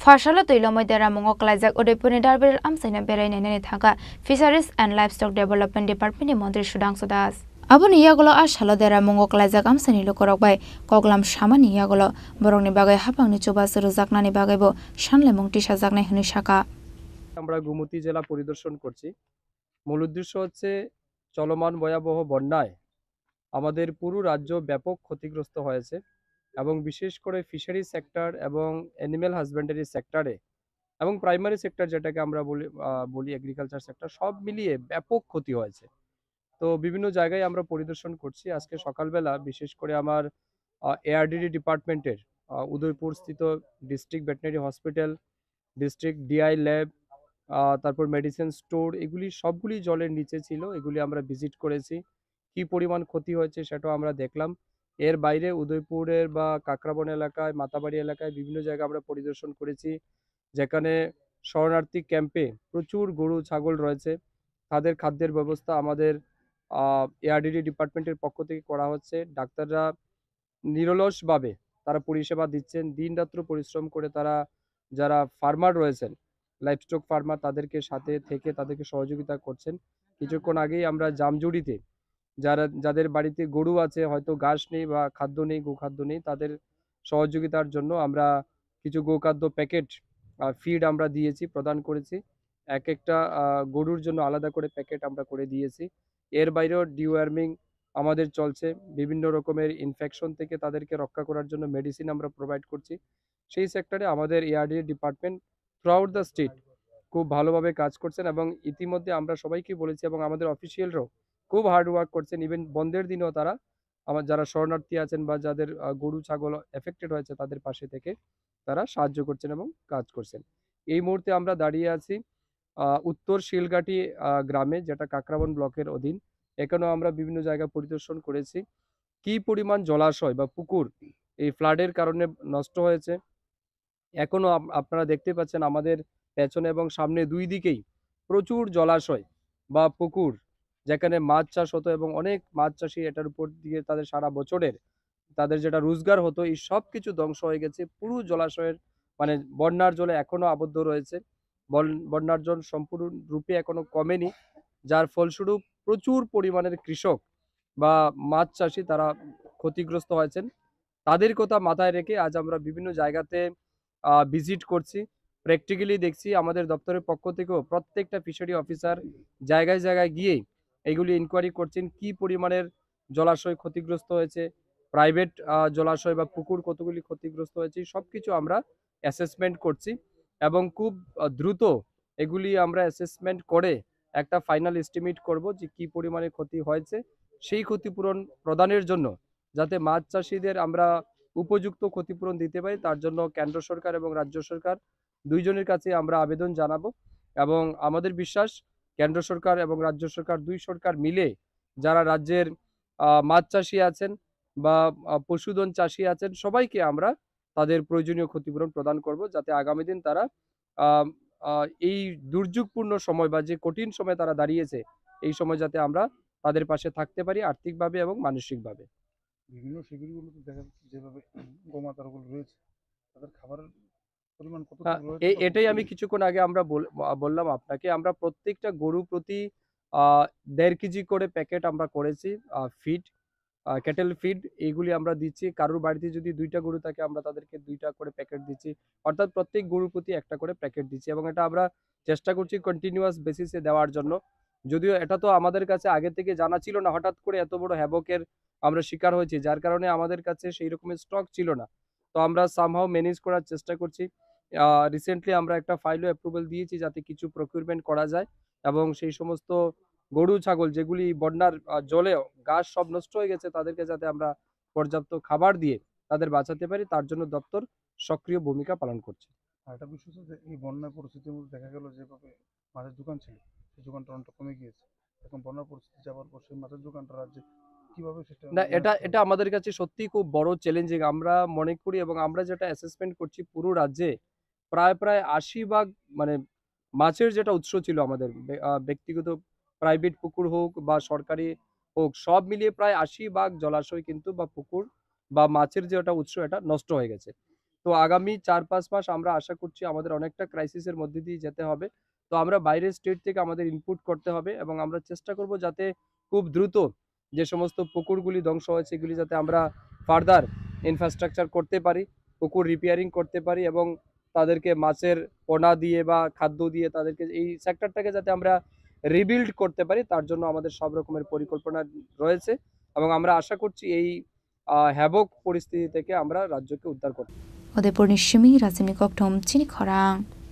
Fashala Tuilomoy Dera Mongok Lajak Udaypurni Darbaril Amsaina Berainani Thanga Fisheries and Livestock Development Department Montri Sudang Sudas. Aboni Yagolo Ashalo Dera Mongok Lajak Amsani Lukorok by Koglam Shamani Yagolo Boroni Bagay Hapangni Chubas Ruzaknani Bagaybo Shanle Mongtisha Zakne Hunishaka. আমরা গোমতী জেলা পরিদর্শন করছি। মূল উদ্দেশ্য হচ্ছে চলমান ভয়াবহ বন্যায় আমাদের পুরো রাজ্য ব্যাপক ক্ষতিগ্রস্ত হয়েছে এবং বিশেষ করে ফিশারি সেক্টর এবং অ্যানিম্যাল হাজবেন্ডারি সেক্টরে এবং প্রাইমারি সেক্টর যেটাকে আমরা বলি এগ্রিকালচার সেক্টর সব মিলিয়ে ব্যাপক ক্ষতি হয়েছে। তো বিভিন্ন জায়গায় আমরা পরিদর্শন করছি। আজকে সকালবেলা বিশেষ করে আমার এআরডিডি ডিপার্টমেন্টের উদয়পুর স্থিত district veterinary hospital, district DI lab, তারপর মেডিসিন স্টোর, এগুলি সবগুলি জলের নিচে ছিল। এগুলি আমরা ভিজিট করেছি। কি পরিমাণ ক্ষতি হয়েছে সেটাও আমরা দেখলাম। এর বাইরে উদয়পুরের বা কাকরাবন এলাকায়, মাতাবাড়ি এলাকায় বিভিন্ন জায়গায় আমরা পরিদর্শন করেছি, যেখানে শরণার্থী ক্যাম্পে প্রচুর গরু ছাগল রয়েছে। তাদের খাদ্যের ব্যবস্থা আমাদের এআরডিডি ডিপার্টমেন্টের পক্ষ থেকে করা হচ্ছে। ডাক্তাররা নিরলসভাবে তারা পরিষেবা দিচ্ছেন। দিনরাত্র পরিশ্রম করে তারা, যারা ফার্মার রয়েছেন, লাইভস্টক ফার্মার, তাদেরকে সাথে থেকে তাদেরকে সহযোগিতা করছেন। কিছুক্ষণ আগেই আমরা জামজুড়িতে যাদের বাড়িতে গরু আছে, হয়তো ঘাস নেই বা খাদ্য নেই, গোখাদ্য নেই, তাদের সহযোগিতার জন্য আমরা কিছু গোখাদ্য প্যাকেট ফিড আমরা দিয়েছি, প্রদান করেছি। এক একটা গরুর জন্য আলাদা করে প্যাকেট আমরা করে দিয়েছি। এর বাইরেও ডিওয়ার্মিং আমাদের চলছে। বিভিন্ন রকমের ইনফেকশন থেকে তাদেরকে রক্ষা করার জন্য মেডিসিন আমরা প্রোভাইড করছি। সেই সেক্টরে আমাদের ARD department throughout the state খুব ভালোভাবে কাজ করছেন এবং ইতিমধ্যে আমরা সবাইকে বলেছি এবং আমাদের অফিসিয়ালরাও খুব হার্ড ওয়ার্ক করছেন। ইভেন বন্ধের দিনেও তারা আমার যারা শরণার্থী আছেন বা যাদের গরু ছাগল এফেক্টেড হয়েছে তাদের পাশে থেকে তারা সাহায্য করছেন এবং কাজ করছেন। এই মুহূর্তে আমরা দাঁড়িয়ে আছি উত্তর শিলঘাটি গ্রামে, যেটা কাকরাবন ব্লকের অধীন। এখানেও আমরা বিভিন্ন জায়গা পরিদর্শন করেছি। কি পরিমাণ জলাশয় বা পুকুর এই ফ্লাডের কারণে নষ্ট হয়েছে। এখনো আপনারা দেখতে পাচ্ছেন আমাদের পেছনে এবং সামনে দুই দিকেই প্রচুর জলাশয় বা পুকুর, যেখানে মাছ চাষ হতো এবং অনেক মাছ চাষি এটার উপর দিয়ে তাদের সারা বছরের তাদের যেটা রোজগার হতো, এই সব কিছু ধ্বংস হয়ে গেছে। পুরো জলাশয়ের মানে বন্যার জলে এখনো আবদ্ধ রয়েছে। বন্যার জল সম্পূর্ণ রূপে এখনো কমেনি, যার ফলস্বরূপ প্রচুর পরিমাণের কৃষক বা মাছ চাষি তারা ক্ষতিগ্রস্ত হয়েছেন। তাদের কথা মাথায় রেখে আজ আমরা বিভিন্ন জায়গাতে ভিজিট করছি, প্র্যাকটিক্যালি দেখছি। আমাদের দপ্তরের পক্ষ থেকেও প্রত্যেকটা ফিশারি অফিসার জায়গায় জায়গায় গিয়ে এইগুলি ইনকোয়ারি করছেন, কি পরিমাণের জলাশয় ক্ষতিগ্রস্ত হয়েছে, প্রাইভেট জলাশয় বা পুকুর কতগুলি ক্ষতিগ্রস্ত হয়েছে, সব কিছু আমরা অ্যাসেসমেন্ট করছি এবং খুব দ্রুত এগুলি আমরা অ্যাসেসমেন্ট করে একটা ফাইনাল এস্টিমেট করব যে কি পরিমাণে ক্ষতি হয়েছে। সেই ক্ষতিপূরণ প্রদানের জন্য যাতে মাছ চাষিদের আমরা উপযুক্ত ক্ষতিপূরণ দিতে পারি, তার জন্য কেন্দ্র সরকার এবং রাজ্য সরকার দুইজনের কাছে আমরা আবেদন জানাবো। এবং আমাদের বিশ্বাস কেন্দ্র সরকার এবং রাজ্য সরকার, দুই সরকার মিলে যারা রাজ্যের মাছ চাষি আছেন বা পশুধন চাষি আছেন, সবাইকে আমরা তাদের প্রয়োজনীয় ক্ষতিপূরণ প্রদান করব, যাতে আগামী দিন তারা এই দুর্যোগপূর্ণ সময় বা যে কঠিন সময় তারা দাঁড়িয়েছে, এই সময় যাতে আমরা তাদের পাশে থাকতে পারি আর্থিকভাবে এবং মানসিকভাবে। বিভিন্ন শিবিরগুলোতে দেখা যাচ্ছে যেভাবে গোমাতাগুলো রয়েছে, তাদের খাবারের পরিমাণ কতটুকু রয়েছে? এটাই আমি কিছুক্ষণ আগে আমরা বললাম আপনাকে। আমরা প্রত্যেকটা গরু প্রতি ১.৫ কেজি করে প্যাকেট আমরা করেছি ফিড, ক্যাটেল ফিড, এইগুলি আমরা দিচ্ছি। কারোর বাড়িতে যদি ২টা গরু থাকে আমরা তাদেরকে ২টা করে প্যাকেট দিচ্ছি, অর্থাৎ প্রত্যেক গরুর প্রতি একটা করে প্যাকেট দিচ্ছি এবং এটা আমরা চেষ্টা করছি কন্টিনিউয়াস বেসিসে দেওয়ার জন্য। যদিও এটা তো আমাদের কাছে আগে থেকে জানা ছিল না, হঠাৎ করে এত বড় হ্যাভকের আমরা শিকার হয়েছি, যার কারণে আমাদের কাছে সেই রকমের স্টক ছিল না। তো আমরা সামহাও ম্যানেজ করার চেষ্টা করছি। রিসেন্টলি আমরা একটা ফাইলও অ্যাপ্রুভাল দিয়েছি যাতে কিছু প্রকিউরমেন্ট করা যায় এবং সেই সমস্ত গরু ছাগল যেগুলি বন্যার জলে ঘাস সব নষ্ট হয়ে গেছে, তাদেরকে যাতে আমরা পর্যাপ্ত খাবার দিয়ে তাদের বাঁচাতে পারি, তার জন্য দপ্তর সক্রিয় ভূমিকা পালন করছে। আর একটা বিষয় হচ্ছে যে এই বন্যার পরিস্থিতির মধ্যে দেখা গেল যেভাবে মাছের দোকান ছিল, সেই দোকানটা অনেকটা কমে গিয়েছে। এখন বন্যার পরিস্থিতি যাওয়ার পর সেই মাছের দোকানটা রাজ্যে কিভাবে সেটা না, এটা আমাদের কাছে সত্যিই খুব বড় চ্যালেঞ্জিং আমরা মনে করি এবং আমরা যেটা অ্যাসেসমেন্ট করছি, পুরো রাজ্যে প্রায় ৮০ ভাগ মানে মাছের যেটা উৎস ছিল আমাদের ব্যক্তিগত প্রাইভেট পুকুর হোক বা সরকারি হোক, সব মিলিয়ে প্রায় ৮০ ভাগ জলাশয় কিন্তু বা পুকুর বা মাছের যে একটা উৎস এটা নষ্ট হয়ে গেছে। তো আগামী 4-5 মাস আমরা আশা করছি আমাদের অনেকটা ক্রাইসিসের মধ্যে দিয়ে যেতে হবে। তো আমরা বাইরের স্টেট থেকে আমাদের ইনপুট করতে হবে এবং আমরা চেষ্টা করব যাতে খুব দ্রুত যে সমস্ত পুকুরগুলি ধ্বংস হয়েছে এগুলি যাতে আমরা ফার্দার ইনফ্রাস্ট্রাকচার করতে পারি, পুকুর রিপেয়ারিং করতে পারি এবং তাদেরকে মাছের পোনা দিয়ে বা খাদ্য দিয়ে তাদেরকে এই সেক্টরটাকে যাতে আমরা রিবিল্ড করতে পারি তার জন্য আমাদের সব রকমের পরিকল্পনা রয়েছে এবং আমরা আশা করছি এই হ্যাভক পরিস্থিতি থেকে আমরা রাজ্যকে উদ্ধার করতে। Udaipur ni shimi razini kokthom chini khorang.